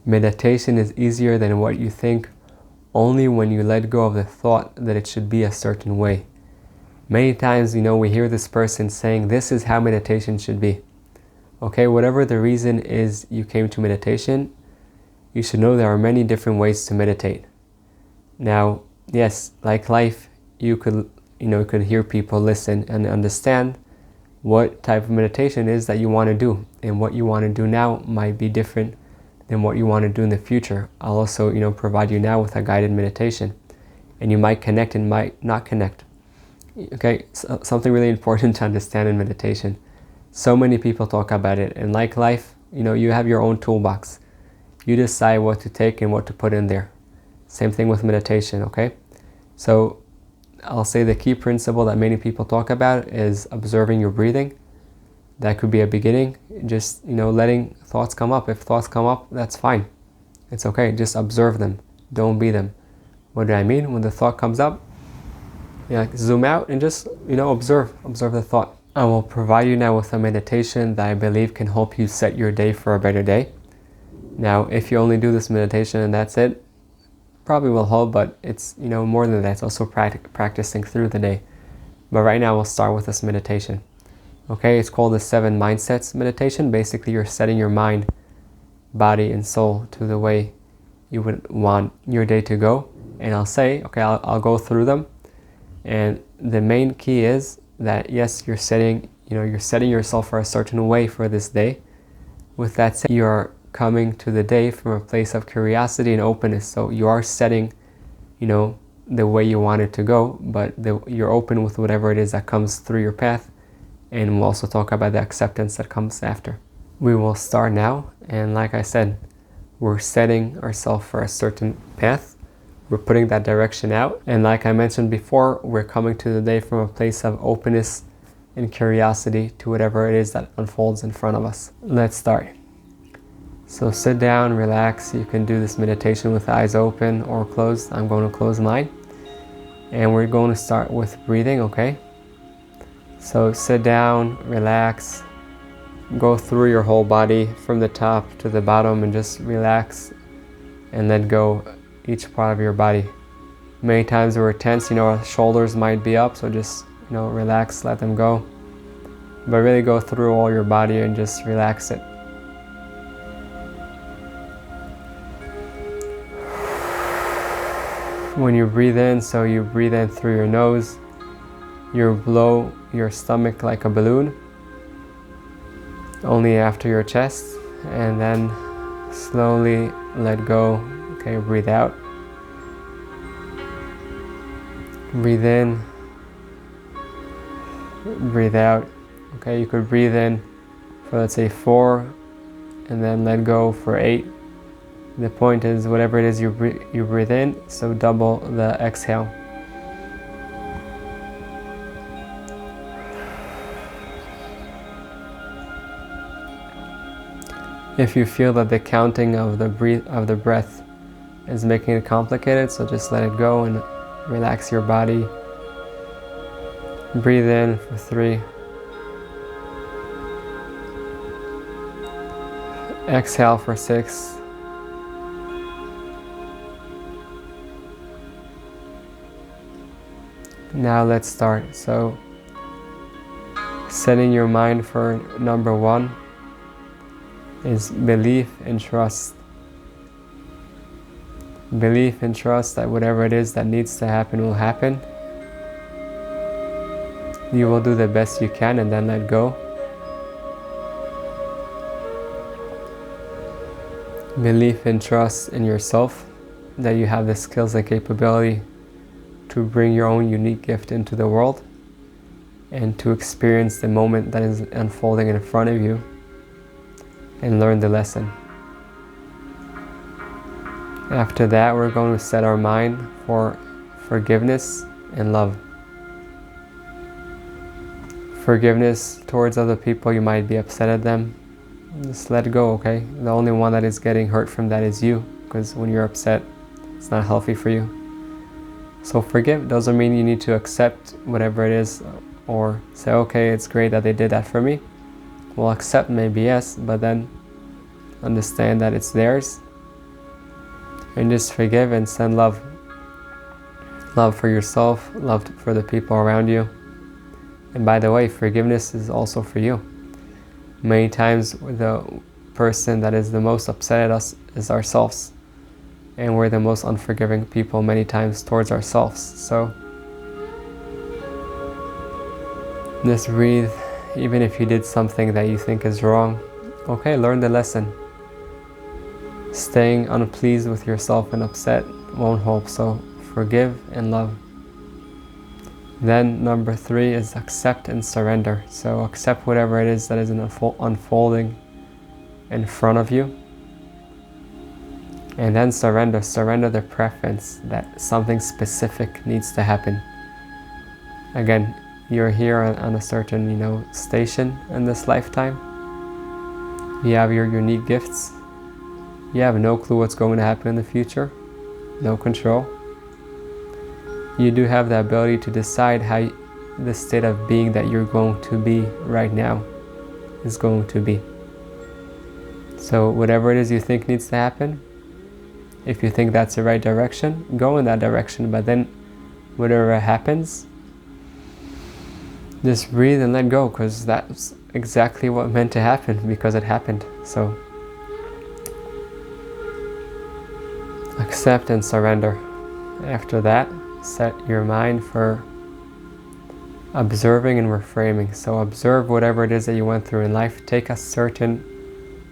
Meditation is easier than what you think only when you let go of the thought that it should be a certain way. Many times, we hear this person saying, this is how meditation should be. Okay, whatever the reason is you came to meditation, you should know there are many different ways to meditate. Now, yes, like life, you could hear people listen and understand what type of meditation is that you want to do, and what you want to do now might be different than what you want to do in the future. I'll also, provide you now with a guided meditation, and you might connect and might not connect. Okay, so something really important to understand in meditation. So many people talk about it, and like life, you have your own toolbox. You decide what to take and what to put in there. Same thing with meditation, okay? So I'll say the key principle that many people talk about is observing your breathing. That could be a beginning. Just, letting thoughts come up. If thoughts come up, that's fine. It's okay. Just observe them. Don't be them. What do I mean? When the thought comes up, zoom out and just, observe the thought. I will provide you now with a meditation that I believe can help you set your day for a better day. Now, if you only do this meditation and that's it, probably will help, but it's, more than that. It's also practicing through the day. But right now we'll start with this meditation. Okay, it's called the 7 Mindsets meditation. Basically, you're setting your mind, body, and soul to the way you would want your day to go. And I'll say, okay, I'll go through them. And the main key is that, yes, you're setting yourself for a certain way for this day. With that said, you're coming to the day from a place of curiosity and openness. So you are setting, the way you want it to go, but you're open with whatever it is that comes through your path. And we'll also talk about the acceptance that comes after. We will start now, and like I said, we're setting ourselves for a certain path. We're putting that direction out, and like I mentioned before, we're coming to the day from a place of openness and curiosity to whatever it is that unfolds in front of us. Let's start. So sit down, relax. You can do this meditation with eyes open or closed. I'm going to close mine. And we're going to start with breathing, okay? So sit down, relax, go through your whole body from the top to the bottom and just relax and let go each part of your body. Many times we're tense, our shoulders might be up, so just, relax, let them go. But really go through all your body and just relax it. When you breathe in, so you breathe in through your nose, you blow your stomach like a balloon, only after your chest, and then slowly let go. Okay, breathe out. Breathe in, breathe out. Okay, you could breathe in for, let's say, 4, and then let go for 8. The point is, whatever it is you breathe in, so double the exhale. If you feel that the counting of the breath is making it complicated, so just let it go and relax your body. Breathe in for 3. Exhale for 6. Now let's start. So setting your mind for number 1 is belief and trust. Belief and trust that whatever it is that needs to happen will happen. You will do the best you can and then let go. Belief and trust in yourself, that you have the skills and capability to bring your own unique gift into the world and to experience the moment that is unfolding in front of you and learn the lesson. After that, we're going to set our mind for forgiveness and love. Forgiveness towards other people, you might be upset at them. Just let it go, okay? The only one that is getting hurt from that is you, because when you're upset, it's not healthy for you. So forgive doesn't mean you need to accept whatever it is or say, okay, it's great that they did that for me. Well, accept, maybe yes, but then understand that it's theirs. And you can, And just forgive and send love. Love for yourself, love for the people around you. And by the way, forgiveness is also for you. Many times the person that is the most upset at us is ourselves. And we're the most unforgiving people many times towards ourselves. So just breathe. Even if you did something that you think is wrong, okay, learn the lesson. Staying unpleased with yourself and upset won't help, so forgive and love. Then number 3 is accept and surrender. So accept whatever it is that is unfolding in front of you. And then surrender. Surrender the preference that something specific needs to happen. Again, you're here on a certain, station in this lifetime. You have your unique gifts. You have no clue what's going to happen in the future. No control. You do have the ability to decide how the state of being that you're going to be right now is going to be. So whatever it is you think needs to happen, if you think that's the right direction, go in that direction. But then whatever happens, just breathe and let go, because that's exactly what meant to happen, because it happened. So accept and surrender. After that, set your mind for observing and reframing. So observe whatever it is that you went through in life. Take a certain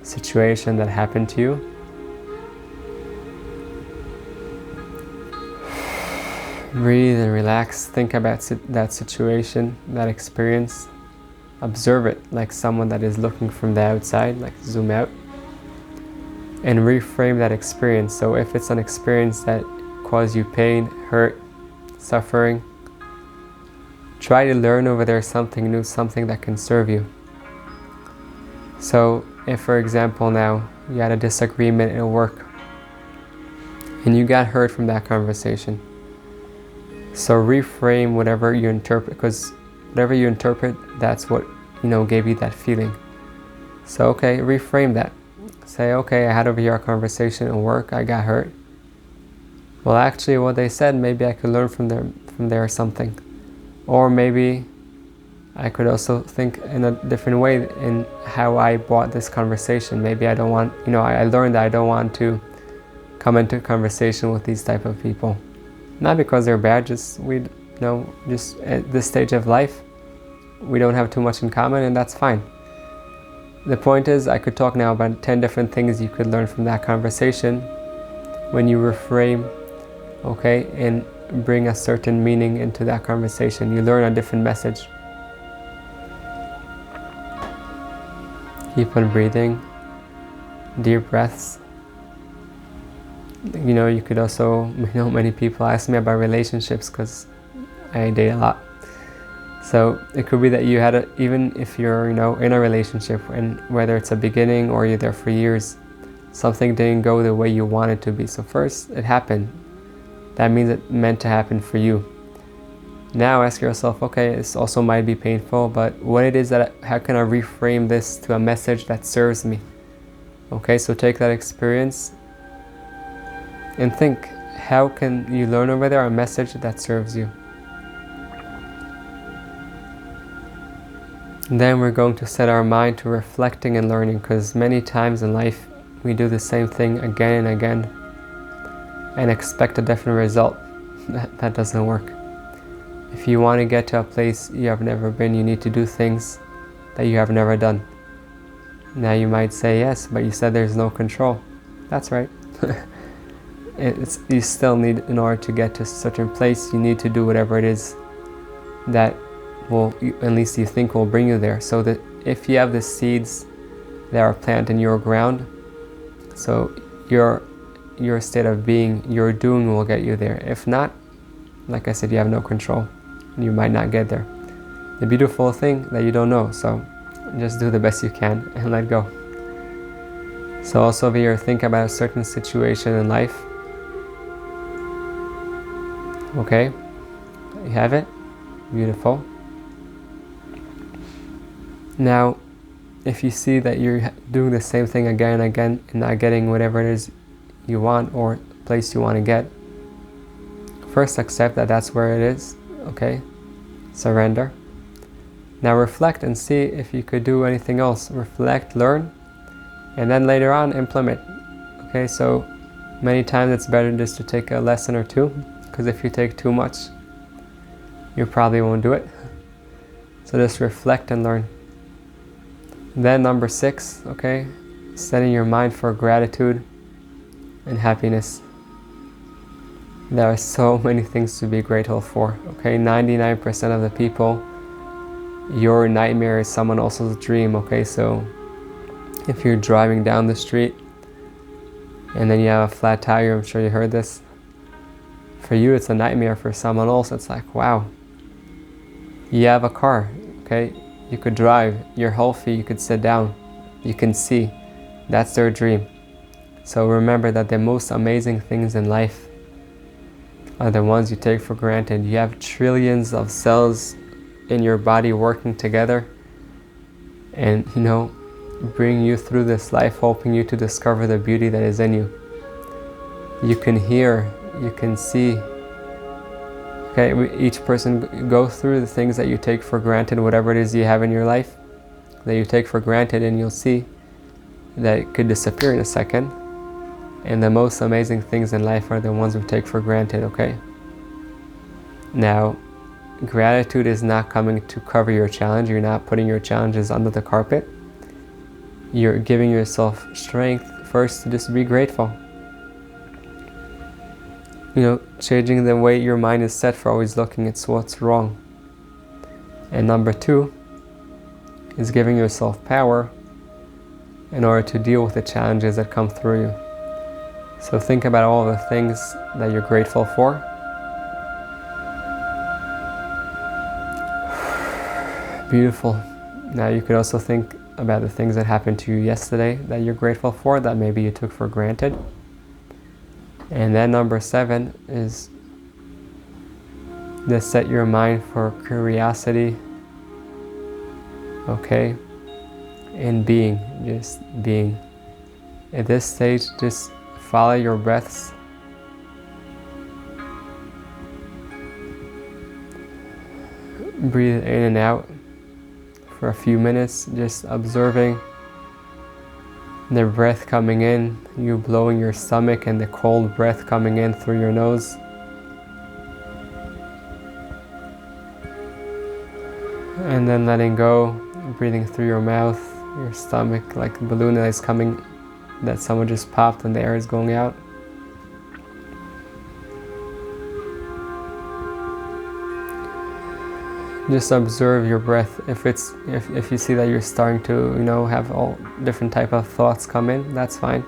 situation that happened to you. Breathe and relax. Think about that situation, that experience. Observe it like someone that is looking from the outside, like zoom out. And reframe that experience. So if it's an experience that caused you pain, hurt, suffering, try to learn over there something new, something that can serve you. So if, for example, now you had a disagreement at work and you got hurt from that conversation, so reframe whatever you interpret, because whatever you interpret, that's what gave you that feeling. So okay, reframe that. Say, okay, I had over here a conversation at work, I got hurt. Well, actually what they said, maybe I could learn from there or something. Or maybe I could also think in a different way in how I brought this conversation. Maybe I don't want, I learned that I don't want to come into conversation with these type of people. Not because they're bad, just at this stage of life, we don't have too much in common, and that's fine. The point is, I could talk now about 10 different things you could learn from that conversation when you reframe, okay, and bring a certain meaning into that conversation. You learn a different message. Keep on breathing, deep breaths. You could also, many people ask me about relationships because I date a lot. So it could be that you had even if you're, in a relationship, and whether it's a beginning or you're there for years, something didn't go the way you wanted to be. So first, it happened. That means it meant to happen for you. Now ask yourself, okay, this also might be painful, but what it is how can I reframe this to a message that serves me? Okay, so take that experience and think, how can you learn over there a message that serves you? And then we're going to set our mind to reflecting and learning, because many times in life we do the same thing again and again and expect a different result. That doesn't work. If you want to get to a place you have never been, you need to do things that you have never done. Now you might say, yes, but you said there's no control. That's right. You still need, in order to get to a certain place, you need to do whatever it is that will, at least you think, will bring you there. So that if you have the seeds that are planted in your ground, so your state of being, your doing will get you there. If not, like I said, you have no control and you might not get there. The beautiful thing that you don't know, so just do the best you can and let go. So also if you think about a certain situation in life, okay, you have it, beautiful. Now, if you see that you're doing the same thing again and again and not getting whatever it is you want, or place you want to get, first accept that that's where it is, okay? Surrender. Now reflect and see if you could do anything else. Reflect, learn, and then later on implement. Okay, so many times it's better just to take a lesson or two, because if you take too much, you probably won't do it. So just reflect and learn. Then number 6, okay, setting your mind for gratitude and happiness. There are so many things to be grateful for, okay? 99% of the people, your nightmare is someone else's dream, okay? So if you're driving down the street and then you have a flat tire, I'm sure you heard this. For you, it's a nightmare. For someone else, it's like, wow, you have a car, okay? You could drive, you're healthy, you could sit down, you can see. That's their dream. So remember that the most amazing things in life are the ones you take for granted. You have trillions of cells in your body working together and, bring you through this life, helping you to discover the beauty that is in you. You can hear, you can see. Okay, each person go through the things that you take for granted, whatever it is you have in your life that you take for granted, and you'll see that it could disappear in a second. And the most amazing things in life are the ones we take for granted, okay? Now, gratitude is not coming to cover your challenge. You're not putting your challenges under the carpet. You're giving yourself strength first to just be grateful. Changing the way your mind is set for always looking at what's wrong. And number 2 is giving yourself power in order to deal with the challenges that come through you. So think about all the things that you're grateful for. Beautiful. Now you could also think about the things that happened to you yesterday that you're grateful for, that maybe you took for granted. And then number 7 is just set your mind for curiosity, okay, and being, just being. At this stage, just follow your breaths. Breathe in and out for a few minutes, just observing the breath coming in, you blowing your stomach, and the cold breath coming in through your nose. And then letting go, breathing through your mouth, your stomach, like a balloon that is coming, that someone just popped and the air is going out. Just observe your breath. If you see that you're starting to, have all different type of thoughts come in, that's fine.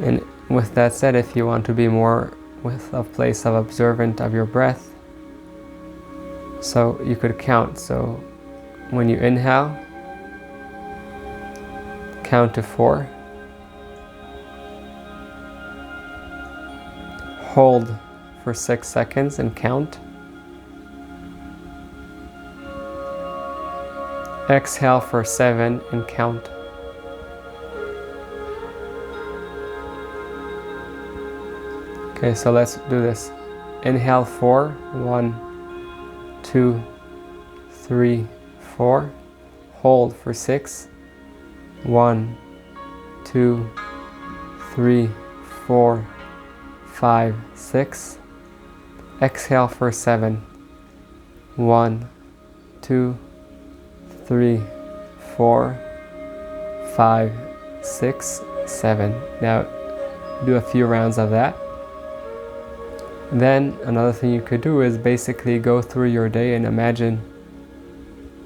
And with that said, if you want to be more with a place of observant of your breath, so you could count. So when you inhale, count to 4. Hold for 6 seconds and count. Exhale for 7 and count. Okay, so let's do this. Inhale 4, 1, 2, 3, 4. Hold for 6. 1, 2, 3, 4, 5, 6. Exhale for 7. 1, 2, 3, 4, 5, 6, 7. Now do a few rounds of that. Then another thing you could do is basically go through your day and imagine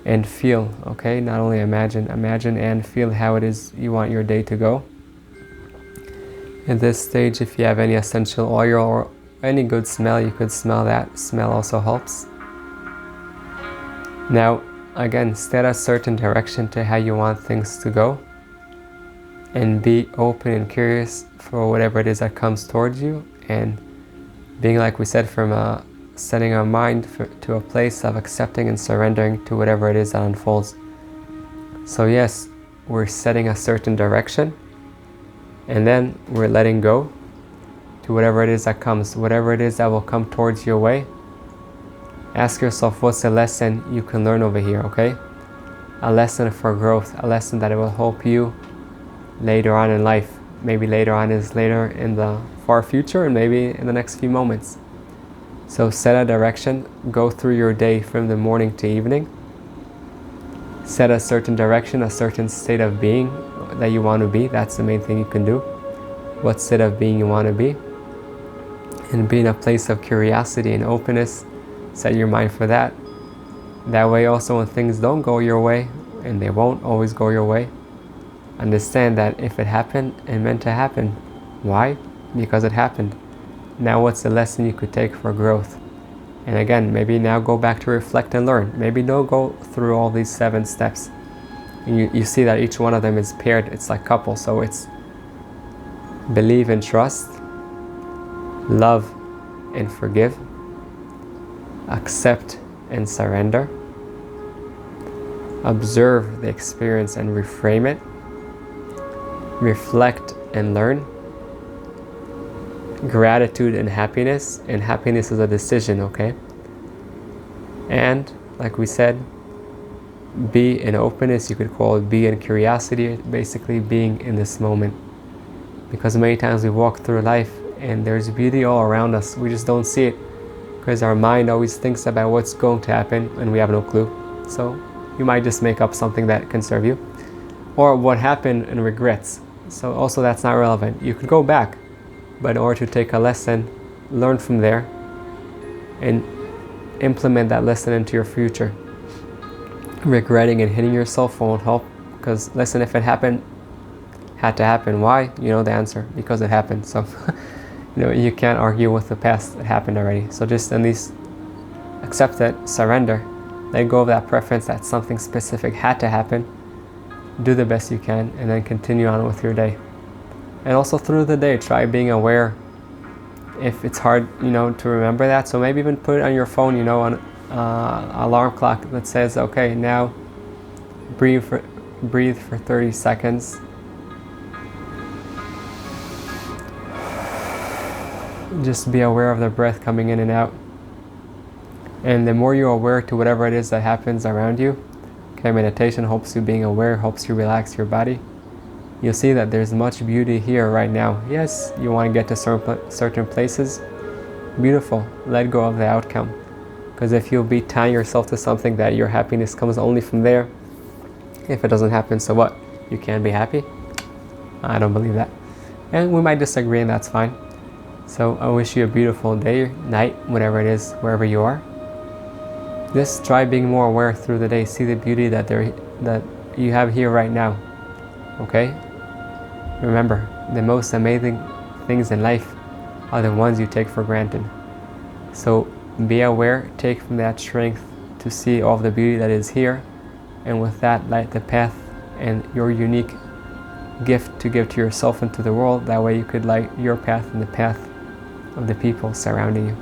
and feel, okay? Not only imagine and feel how it is you want your day to go. At this stage, if you have any essential oil or any good smell, you could smell that. Smell also helps. Now, again, set a certain direction to how you want things to go, and be open and curious for whatever it is that comes towards you, and being, like we said, from setting our mind to a place of accepting and surrendering to whatever it is that unfolds. So yes, we're setting a certain direction, and then we're letting go to whatever it is that comes, whatever it is that will come towards your way. Ask yourself, what's the lesson you can learn over here, okay? A lesson for growth, a lesson that it will help you later on in life. Maybe later on is later in the far future, and maybe in the next few moments. So set a direction, go through your day from the morning to evening. Set a certain direction, a certain state of being that you want to be. That's the main thing you can do. What state of being you want to be. And be in a place of curiosity and openness. Set your mind for that. That way also when things don't go your way, and they won't always go your way, understand that if it happened, it meant to happen. Why? Because it happened. Now what's the lesson you could take for growth? And again, maybe now go back to reflect and learn. Maybe don't go through all these 7 steps. And you see that each one of them is paired. It's like couples. So it's believe and trust, love and forgive, accept and surrender, observe the experience and reframe it, reflect and learn, gratitude and happiness is a decision, okay? And like we said, be in openness, you could call it be in curiosity, basically being in this moment. Because many times we walk through life and there's beauty all around us, we just don't see it because our mind always thinks about what's going to happen and we have no clue. So you might just make up something that can serve you, or what happened and regrets. So also that's not relevant. You could go back, but in order to take a lesson, learn from there and implement that lesson into your future. Regretting and hitting yourself won't help, because listen, if it happened, had to happen. Why? You know the answer, because it happened. So you can't argue with the past. It happened already. So just at least accept it, surrender, let go of that preference that something specific had to happen, do the best you can, and then continue on with your day. And also through the day, try being aware if it's hard, to remember that. So maybe even put it on your phone, on alarm clock that says, okay, now breathe for 30 seconds. Just be aware of the breath coming in and out. And the more you're aware to whatever it is that happens around you, okay, meditation helps you being aware, helps you relax your body. You'll see that there's much beauty here right now. Yes, you want to get to certain places. Beautiful. Let go of the outcome. Because if you'll be tying yourself to something that your happiness comes only from there, if it doesn't happen, so what? You can't be happy? I don't believe that. And we might disagree, and that's fine. So I wish you a beautiful day, night, whatever it is, wherever you are. Just try being more aware through the day. See the beauty that you have here right now. Okay? Remember, the most amazing things in life are the ones you take for granted. So be aware, take from that strength to see all the beauty that is here, and with that, light the path and your unique gift to give to yourself and to the world. That way you could light your path and the path of the people surrounding you.